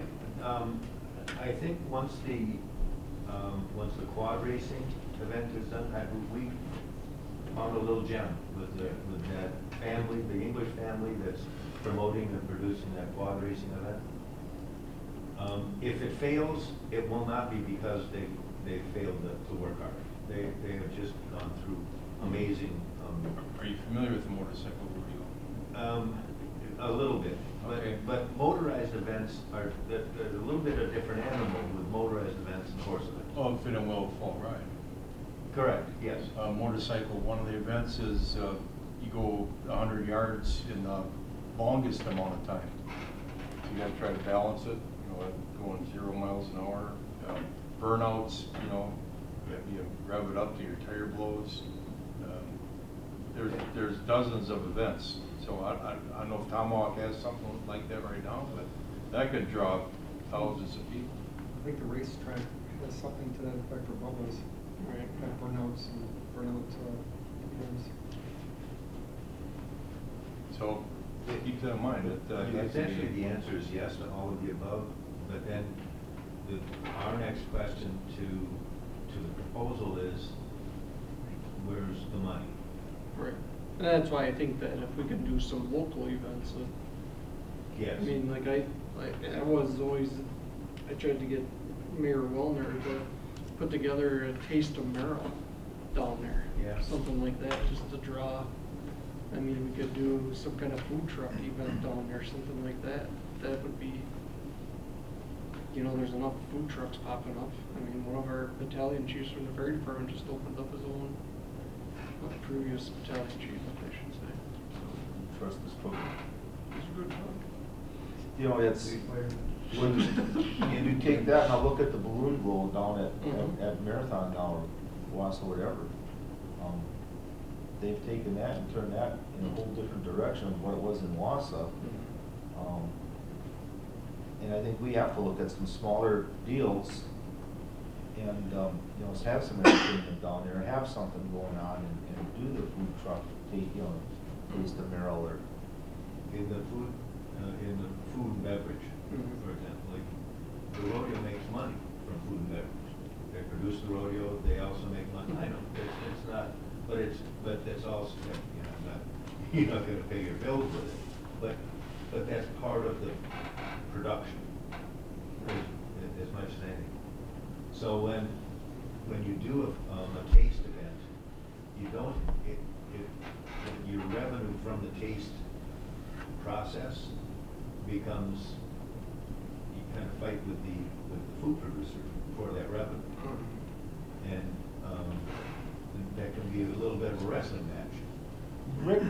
[SPEAKER 2] think once the quad racing event is done, we found a little gem with that family, the English family that's promoting and producing that quad racing event. If it fails, it will not be because they failed to work hard. They have just gone through amazing.
[SPEAKER 3] Are you familiar with the motorcycle rodeo?
[SPEAKER 2] A little bit,
[SPEAKER 3] Okay.
[SPEAKER 2] but motorized events are a little bit a different animal with motorized events and horse events.
[SPEAKER 3] Oh, fit in well with fall ride.
[SPEAKER 2] Correct. Yes.
[SPEAKER 3] Motorcycle, one of the events is you go 100 yards in the longest amount of time. So you got to try to balance it. Going 0 miles an hour. Burnouts, you rev it up to your tire blows. There's dozens of events. So I don't know if Tomahawk has something like that right now, but that could draw thousands of people.
[SPEAKER 4] I think the racetrack has something to that effect for bubbles. Right. Kind of burnouts and burnout events.
[SPEAKER 3] So keep that in mind.
[SPEAKER 2] Essentially, the answer is yes to all of the above, but then our next question to the proposal is, where's the money?
[SPEAKER 1] Right. And that's why I think that if we can do some local events,
[SPEAKER 2] Yes.
[SPEAKER 1] I mean, I tried to get Mayor Wellner to put together a taste of Merrill down there.
[SPEAKER 2] Yeah.
[SPEAKER 1] Something like that, just to draw. I mean, we could do some kind of food truck event down there, something like that. That would be, you know, there's enough food trucks popping up. I mean, one of our battalion chiefs from the fire department just opened up his own, previous battalion chief, I should say.
[SPEAKER 5] Trust this program.
[SPEAKER 1] He's a good dog.
[SPEAKER 5] You know, it's, when you take that and I look at the balloon blow down
[SPEAKER 1] Mhm.
[SPEAKER 5] at Marathon now, or Wausau, whatever, they've taken that and turned that in a whole different direction of what it was in Wausau. And I think we have to look at some smaller deals and, you know, have some entertainment down there, have something going on and do the food truck, take, you know, taste of Merrill or.
[SPEAKER 2] In the food and beverage,
[SPEAKER 1] Mhm.
[SPEAKER 2] for example, like, the rodeo makes money from food and beverage. They produce the rodeo, they also make money. I know, it's not, but it's also, you know, not, you're not gonna pay your bills with it, but that's part of the production, as much as anything. So when you do a taste event, you don't, your revenue from the taste process becomes, you kind of fight with the food producer for that revenue. And that can be a little bit of a wrestling match.
[SPEAKER 5] Rick,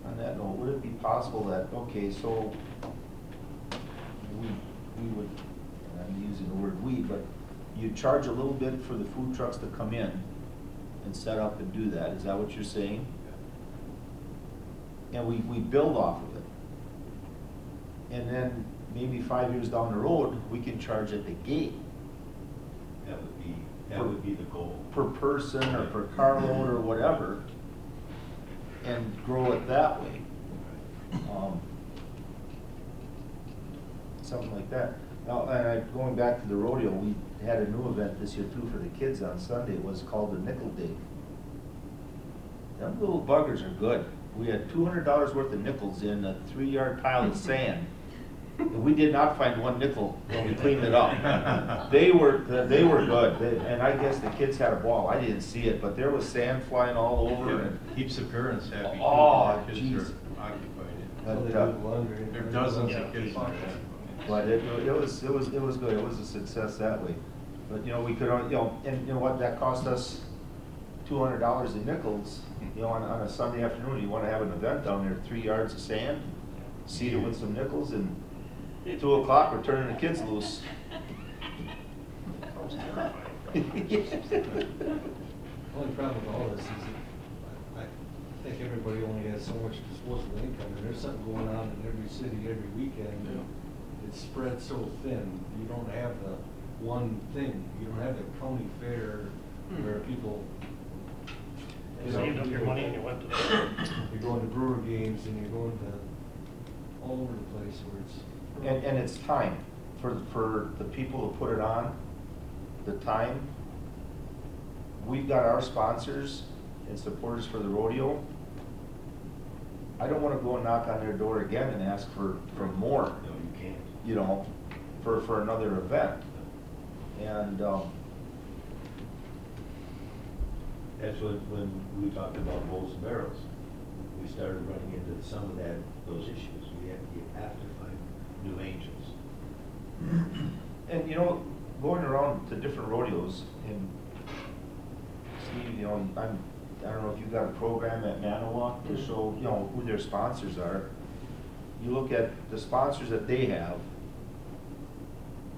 [SPEAKER 5] on that note, would it be possible that, okay, so we would, and I'm using the word we, but you charge a little bit for the food trucks to come in and set up and do that, is that what you're saying? And we build off of it. And then maybe 5 years down the road, we can charge at the gate.
[SPEAKER 2] That would be the goal.
[SPEAKER 5] Per person or per carload or whatever, and grow it that way. Something like that. Now, going back to the rodeo, we had a new event this year too for the kids on Sunday. It was called the Nickel Dig. Them little buggers are good. We had $200 worth of nickels in a 3-yard pile of sand. And we did not find one nickel when we cleaned it up. They were good, and I guess the kids had a ball. I didn't see it, but there was sand flying all over. And
[SPEAKER 3] Keeps the parents happy. too.
[SPEAKER 5] Oh,
[SPEAKER 3] Kids
[SPEAKER 5] jeez.
[SPEAKER 3] are occupied.
[SPEAKER 5] But,
[SPEAKER 3] There are dozens of kids like that.
[SPEAKER 5] But it was good. It was a success that way. But, you know, we could, you know, and you know what, that cost us $200 in nickels, you know, on a Sunday afternoon. You want to have an event down there, 3 yards of sand, seed it with some nickels, and 2 o'clock, we're turning the kids loose.
[SPEAKER 7] Only problem with all this is that I think everybody only has so much disposable income, and there's something going on in every city every weekend. And it's spread so thin, you don't have the one thing. You don't have the county fair where people.
[SPEAKER 9] You saved up your money and you went to the.
[SPEAKER 7] You're going to brewer games and you're going to all over the place where it's.
[SPEAKER 5] And it's time for the people to put it on, the time. We've got our sponsors and supporters for the rodeo. I don't want to go and knock on their door again and ask for more.
[SPEAKER 2] No, you can't.
[SPEAKER 5] You know, for another event. And,
[SPEAKER 2] That's when we talked about bowls and barrels. We started running into some of those issues. You have to find new angels.
[SPEAKER 5] and you know, going around to different rodeos, and Steve, you know, I don't know if you've got a program at Manawa to show, you know, who their sponsors are. You look at the sponsors that they have,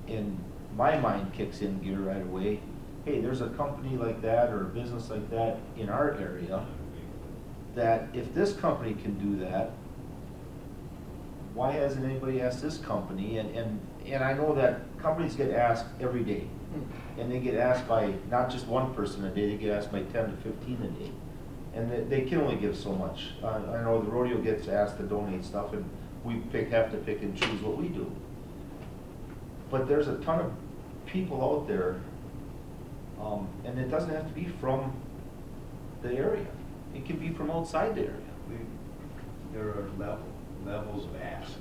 [SPEAKER 5] and my mind kicks in gear right away. Hey, there's a company like that or a business like that in our area that if this company can do that, why hasn't anybody asked this company? And I know that companies get asked every day. And they get asked by not just one person a day, they get asked by 10 to 15 a day. And they can only give so much. I know the rodeo gets asked to donate stuff, and we have to pick and choose what we do. But there's a ton of people out there, and it doesn't have to be from the area. It can be from outside the area.
[SPEAKER 2] There are levels of ask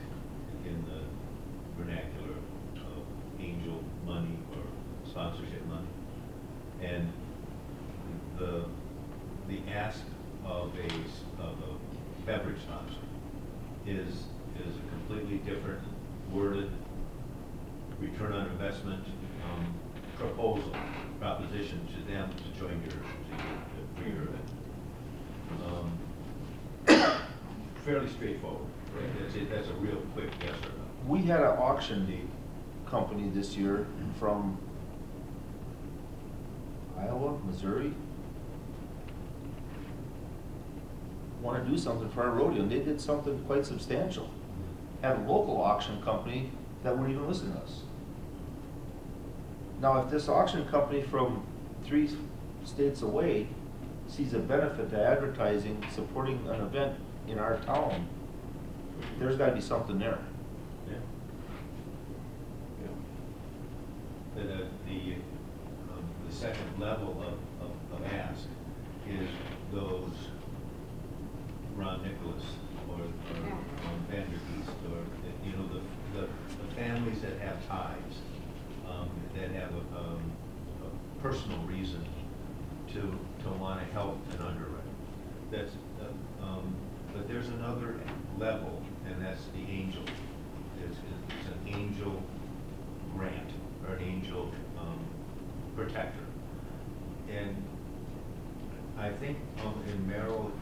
[SPEAKER 2] in the vernacular of angel money or sponsorship money. And the ask of a beverage sponsor is a completely different worded return on investment proposition to them to join for your event. Fairly straightforward, right? That's a real quick yes or no.
[SPEAKER 5] We had an auction company this year from Iowa, Missouri. Want to do something for our rodeo, and they did something quite substantial. Had a local auction company that wouldn't even listen to us. Now, if this auction company from 3 states away sees a benefit to advertising, supporting an event in our town, there's got to be something there.
[SPEAKER 2] Yeah. The second level of ask is those Ron Nicholas or Vandergeest or the families that have ties, that have a personal reason to want to help and underwrite. That's but there's another level, and that's the angel. It's an angel grant or an angel protector. And I think in Merrill,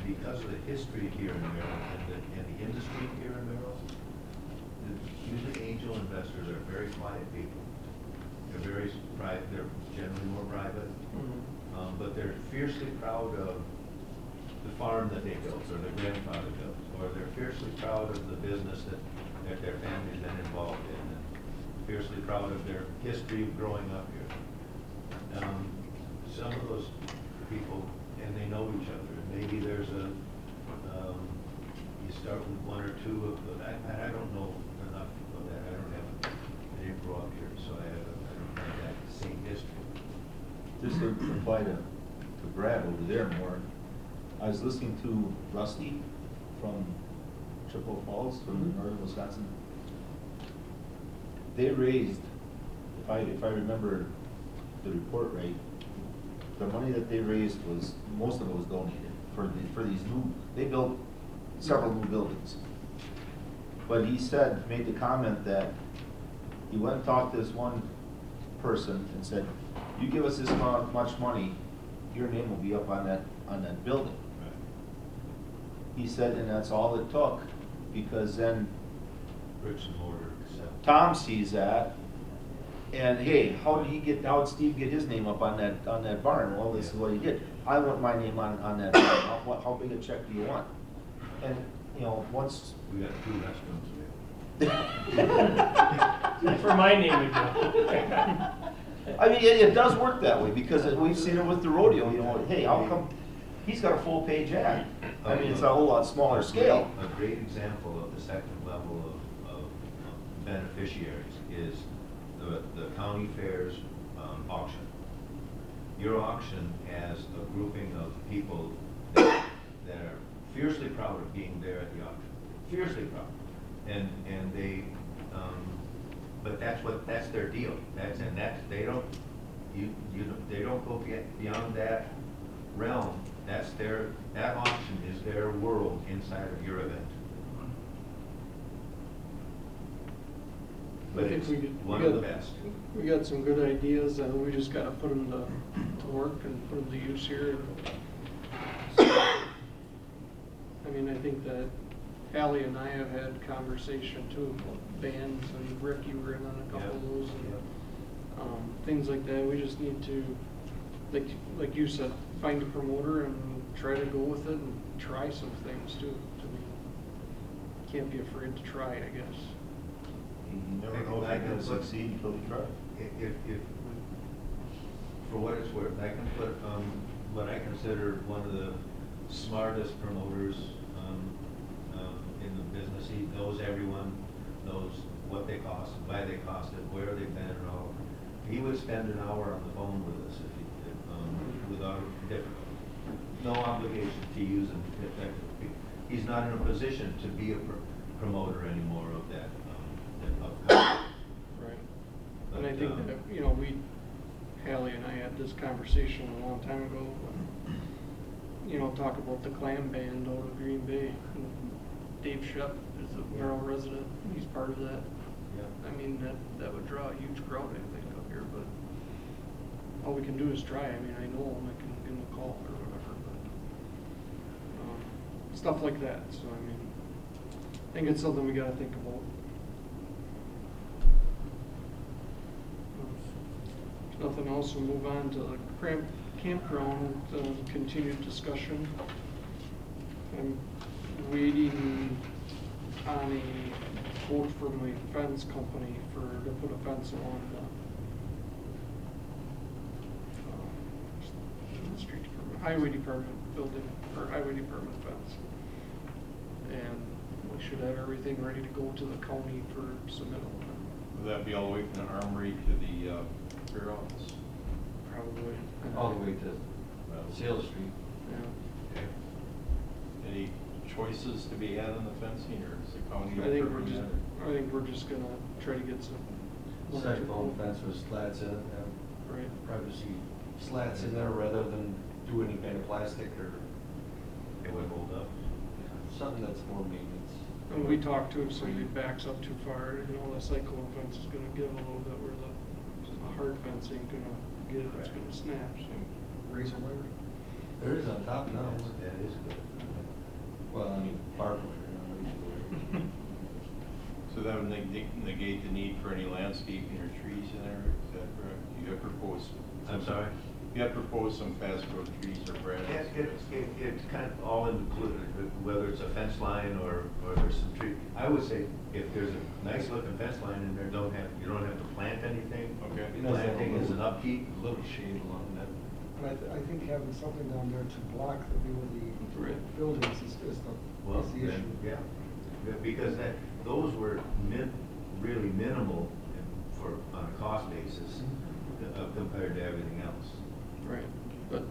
[SPEAKER 2] because of the history here in Merrill and the industry here in Merrill, usually angel investors are very quiet people. They're very private. They're generally more private, but they're fiercely proud of the farm that they built or their grandfather built, or they're fiercely proud of the business that their family's been involved in, and fiercely proud of their history of growing up here. Some of those people, and they know each other. Maybe there's you start with 1 or 2 of the, I don't know enough of that. I didn't grow up here, so I don't have that same history.
[SPEAKER 5] Just to apply to Brad over there more, I was listening to Rusty from Chippewa Falls, from northern Wisconsin. They raised, if I remember the report right, the money that they raised was, most of it was donated for these new, they built several new buildings. But he made the comment that he went and talked to this one person and said, you give us this much money, your name will be up on that building.
[SPEAKER 2] Right.
[SPEAKER 5] He said, and that's all it took, because then
[SPEAKER 2] Bricks and mortar, except.
[SPEAKER 5] Tom sees that, and hey, how did Steve get his name up on that barn? Well, this is what he did. I want my name on that barn. How big a check do you want? And once
[SPEAKER 2] We got 2 restrooms there.
[SPEAKER 9] For my name, we do.
[SPEAKER 5] I mean, it does work that way, because we've seen it with the rodeo. Hey, how come he's got a full page ad? I mean, it's a whole lot smaller scale.
[SPEAKER 2] A great example of the second level of beneficiaries is the county fairs auction. Your auction has a grouping of people that are fiercely proud of being there at the auction, fiercely proud, and they, but that's their deal. They don't go beyond that realm. That auction is their world inside of your event. But
[SPEAKER 1] I think
[SPEAKER 2] it's
[SPEAKER 1] we
[SPEAKER 2] one of the best.
[SPEAKER 1] We got some good ideas, and we just gotta put them to work and put them to use here. I mean, I think that Allie and I have had conversation too about bands, and Rick, you were in on a couple of those, and things like that. We just need to, like you said, find a promoter and try to go with it and try some things too. Can't be afraid to try, I guess.
[SPEAKER 5] You never know if you're going to succeed until you try.
[SPEAKER 2] If for what it's worth, I can put what I consider one of the smartest promoters in the business. He knows everyone, knows what they cost, why they cost it, where they've been, and all. He would spend an hour on the phone with us without difficulty. No obligation to use him effectively. He's not in a position to be a promoter anymore of that.
[SPEAKER 1] I think that, you know, Hallie and I had this conversation a long time ago, you know, talk about the clam band out of Green Bay. Dave Shep is a Merrill resident, he's part of that.
[SPEAKER 2] Yeah.
[SPEAKER 1] I mean, that would draw a huge crowd, I think, up here, but all we can do is try. I mean, I know him, I can give him a call or whatever, but stuff like that. So, I mean, I think it's something we gotta think about. If nothing else, we'll move on to the campground, continued discussion. I'm waiting on a quote from a fence company to put a fence along the street department, highway department building, or highway department fence. And we should have everything ready to go to the county for submittal.
[SPEAKER 3] Would that be all the way from the armory to the fair office?
[SPEAKER 1] Probably.
[SPEAKER 7] All the way to Sales Street.
[SPEAKER 1] Yeah.
[SPEAKER 3] Okay. Any choices to be had on the fencing, or is the county?
[SPEAKER 1] I think we're just gonna try to get some.
[SPEAKER 7] Cyclone fence with slats in it, and
[SPEAKER 1] Right.
[SPEAKER 7] privacy slats in there rather than do any kind of plastic or
[SPEAKER 2] It would hold up.
[SPEAKER 7] something that's more maintenance.
[SPEAKER 1] And we talked to if somebody backs up too far, you know, the cyclone fence is gonna give a little bit where the hard fence ain't gonna get it, it's gonna snap, so.
[SPEAKER 4] Razor wire.
[SPEAKER 7] There is on top now.
[SPEAKER 2] That is good.
[SPEAKER 7] Well, I mean, barbed wire.
[SPEAKER 3] So that would negate the need for any landscaping or trees in there, is that correct? You have proposed.
[SPEAKER 2] I'm sorry?
[SPEAKER 3] You have proposed some fast growth trees or branches?
[SPEAKER 2] It's kind of all included, whether it's a fence line or there's some tree. I would say if there's a nice looking fence line in there, you don't have to plant anything.
[SPEAKER 3] Okay.
[SPEAKER 2] Planting is an upkeep.
[SPEAKER 7] A little shade along that.
[SPEAKER 4] And I think having something down there to block the view of the
[SPEAKER 1] Right.
[SPEAKER 4] buildings is
[SPEAKER 2] Well,
[SPEAKER 4] the issue.
[SPEAKER 2] then, yeah, because those were really minimal on a cost basis compared to everything else.
[SPEAKER 1] Right, but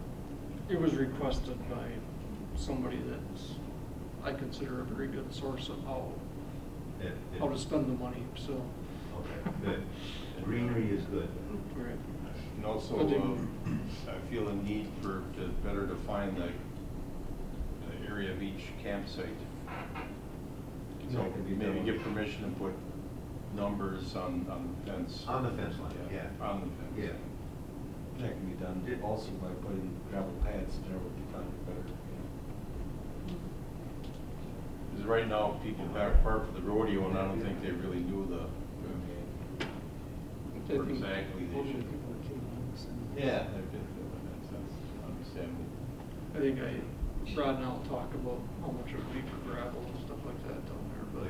[SPEAKER 1] it was requested by somebody that's, I consider a very good source of how to spend the money, so.
[SPEAKER 2] Okay, good. Greenery is good.
[SPEAKER 1] Right.
[SPEAKER 3] And also, I feel a need to better define the area of each campsite. So
[SPEAKER 2] Yeah, it can be
[SPEAKER 3] maybe
[SPEAKER 2] done.
[SPEAKER 3] give permission to put numbers on the fence.
[SPEAKER 2] On the fence line, yeah.
[SPEAKER 3] On the fence.
[SPEAKER 2] Yeah.
[SPEAKER 7] That can be done also by putting gravel pads there would be probably better.
[SPEAKER 3] Because right now, people back part for the rodeo, and I don't think they really knew where exactly they should. Yeah, that's understandable.
[SPEAKER 1] I think Rod and I'll talk about how much it would be for gravel and stuff like that down there, but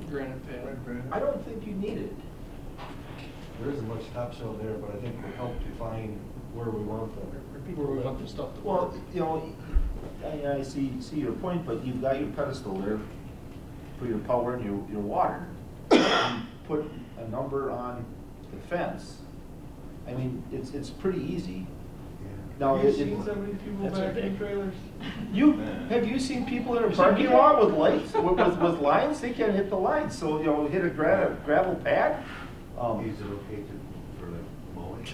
[SPEAKER 1] granite pad.
[SPEAKER 5] I don't think you need it.
[SPEAKER 7] There isn't much topsoil there, but I think it would help define where we want them.
[SPEAKER 1] Where we want the stuff to
[SPEAKER 5] Well,
[SPEAKER 1] work.
[SPEAKER 5] you know, I see your point, but you've got your pedestal there for your power and your water. You put a number on the fence. I mean, it's pretty easy. Now,
[SPEAKER 7] Have you seen some of these people
[SPEAKER 5] That's
[SPEAKER 7] back
[SPEAKER 5] okay.
[SPEAKER 7] in trailers?
[SPEAKER 5] Have you seen people in a
[SPEAKER 7] You seen
[SPEAKER 5] parking
[SPEAKER 7] people?
[SPEAKER 5] lot with lights, with lines? They can't hit the lines, so, you know, hit a gravel pad.
[SPEAKER 2] Is it okay for like mowing?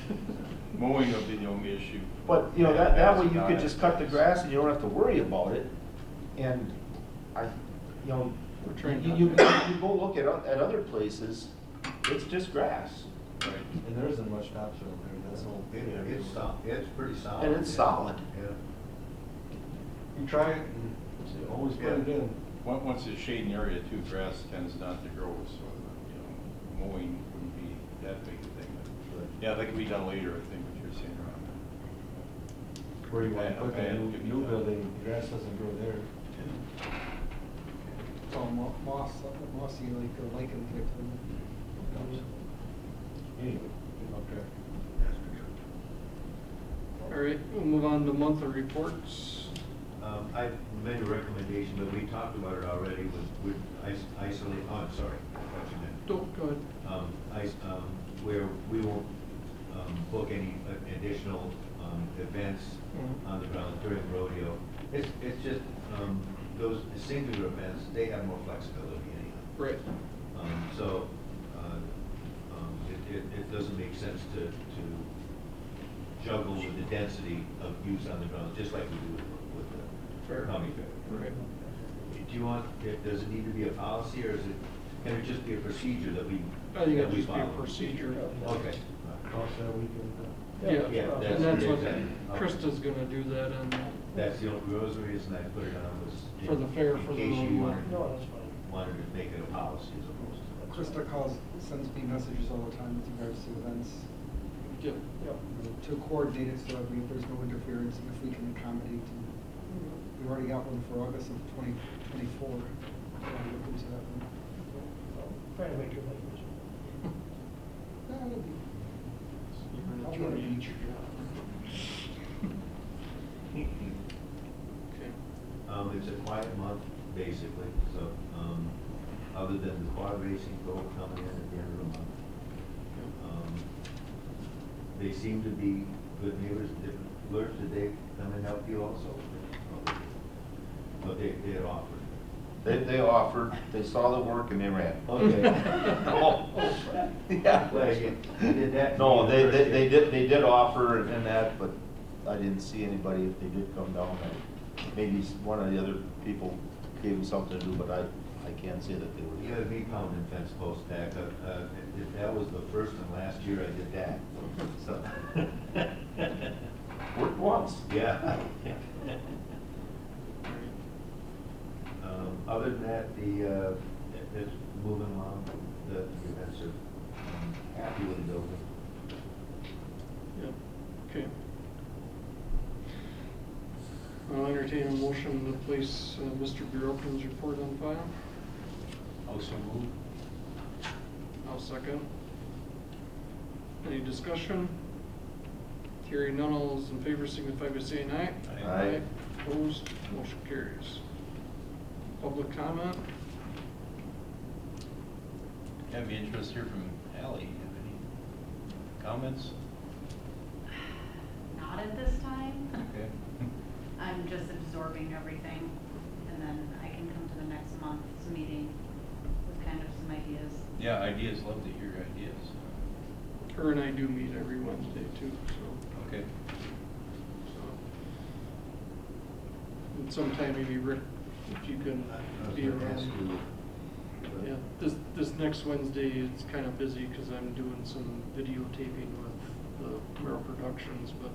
[SPEAKER 3] Mowing will be the only issue.
[SPEAKER 5] But, you know, that way you could just cut the grass and you don't have to worry about it. And you know,
[SPEAKER 1] We're trying
[SPEAKER 5] you
[SPEAKER 1] to-
[SPEAKER 5] go look at other places, it's just grass.
[SPEAKER 3] Right.
[SPEAKER 7] And there isn't much topsoil there, that's all.
[SPEAKER 2] It's pretty solid.
[SPEAKER 5] And it's solid.
[SPEAKER 2] Yeah.
[SPEAKER 7] You try it and always put it in.
[SPEAKER 3] Once it's shading area too, grass tends not to grow, so, you know, mowing wouldn't be that big a thing. Yeah, that could be done later, I think, what you're saying, Ron.
[SPEAKER 7] Where you want to
[SPEAKER 3] A
[SPEAKER 7] put the
[SPEAKER 3] pad could be
[SPEAKER 7] new
[SPEAKER 3] done.
[SPEAKER 7] building, grass doesn't grow there.
[SPEAKER 4] It's all mossy, like a lichen type thing.
[SPEAKER 7] Anyway, okay.
[SPEAKER 2] That's for sure.
[SPEAKER 1] All right, we'll move on to monthly reports.
[SPEAKER 2] I made a recommendation, but we talked about it already with isolate, oh, I'm sorry. What you meant.
[SPEAKER 1] Don't, go ahead.
[SPEAKER 2] Where we won't book any additional events on the ground during rodeo. It's just, those singular events, they have more flexibility anyhow.
[SPEAKER 1] Right.
[SPEAKER 2] So it doesn't make sense to juggle with the density of use on the grounds, just like we do with the
[SPEAKER 1] Fair.
[SPEAKER 2] county fair.
[SPEAKER 1] Right.
[SPEAKER 2] Do you want, does it need to be a policy, or can it just be a procedure that we?
[SPEAKER 1] I think
[SPEAKER 2] that
[SPEAKER 1] it'd
[SPEAKER 2] we
[SPEAKER 1] just be a
[SPEAKER 2] follow?
[SPEAKER 1] procedure.
[SPEAKER 2] Okay.
[SPEAKER 7] Cross that weekend.
[SPEAKER 1] Yeah,
[SPEAKER 2] Yeah, that's
[SPEAKER 1] and that's
[SPEAKER 2] the
[SPEAKER 1] what
[SPEAKER 2] exact-
[SPEAKER 1] Krista's gonna do that, and
[SPEAKER 2] That's the only reason I put it on was.
[SPEAKER 1] For the fair, for the
[SPEAKER 2] In case you
[SPEAKER 1] road.
[SPEAKER 9] No, that's fine.
[SPEAKER 2] wanted to make it a policy as opposed to.
[SPEAKER 4] Krista sends me messages all the time with regards to events,
[SPEAKER 1] Yep.
[SPEAKER 4] to coordinate it so that there's no interference and if we can accommodate. We already got one for August of 2024. Look into that one.
[SPEAKER 9] Trying to make your life easier.
[SPEAKER 4] Yeah, it'll be- I'll
[SPEAKER 1] You're
[SPEAKER 4] go to
[SPEAKER 1] an
[SPEAKER 4] the beach.
[SPEAKER 1] Okay.
[SPEAKER 2] It's a quiet month, basically, so, other than the quad racing boat coming in at the end of the month. They seem to be good neighbors. Lurch, did they come and help you also? But they had offered.
[SPEAKER 5] They offered, they saw the work and they ran.
[SPEAKER 2] Okay.
[SPEAKER 5] Yeah.
[SPEAKER 2] Well, you did that.
[SPEAKER 5] No, they did offer and that, but I didn't see anybody if they did come down. Maybe one of the other people gave them something to do, but I can't say that they were.
[SPEAKER 2] You had me pounding fence post back up. That was the first and last year I did that. So.
[SPEAKER 5] Worked once.
[SPEAKER 2] Yeah. Other than that, it's moving along. The events are happy with the building.
[SPEAKER 1] Yep, okay. I'll entertain a motion to place Mr. Bureaucra's report on file.
[SPEAKER 3] Also move.
[SPEAKER 1] I'll second. Any discussion? Hearing none, all those in favor signify by saying aye.
[SPEAKER 5] Aye.
[SPEAKER 1] Opposed, motion carries. Public comment?
[SPEAKER 3] Have any interest here from Ally? Have any comments?
[SPEAKER 8] Not at this time.
[SPEAKER 3] Okay.
[SPEAKER 8] I'm just absorbing everything, and then I can come to the next month's meeting with kind of some ideas.
[SPEAKER 3] Yeah, ideas, love to hear ideas.
[SPEAKER 1] Her and I do meet every Wednesday too, so.
[SPEAKER 3] Okay.
[SPEAKER 1] And sometime maybe Rick, if you can
[SPEAKER 2] I was
[SPEAKER 1] be
[SPEAKER 2] gonna ask
[SPEAKER 1] around.
[SPEAKER 2] you,
[SPEAKER 1] Yeah, this next Wednesday, it's kind of busy because I'm doing some videotaping with the Merrill Productions, but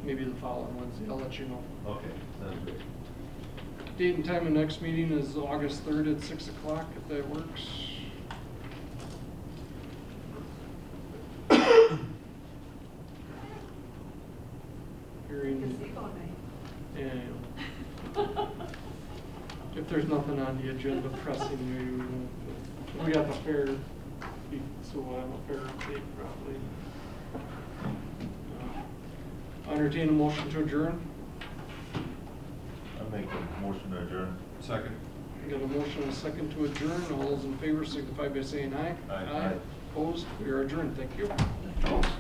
[SPEAKER 1] maybe the following Wednesday, I'll let you know.
[SPEAKER 2] Okay, sounds good.
[SPEAKER 1] Date and time of next meeting is August 3rd at 6 o'clock, if that works. Hearing.
[SPEAKER 8] Gazebo night.
[SPEAKER 1] Yeah. If there's nothing on the agenda pressing, we got the fair, so we'll have a fair update probably. Entertain a motion to adjourn.
[SPEAKER 5] I make a motion to adjourn.
[SPEAKER 3] Second.
[SPEAKER 1] We got a motion and a second to adjourn. All those in favor signify by saying aye.
[SPEAKER 3] Aye.
[SPEAKER 1] Opposed? We are adjourned. Thank you.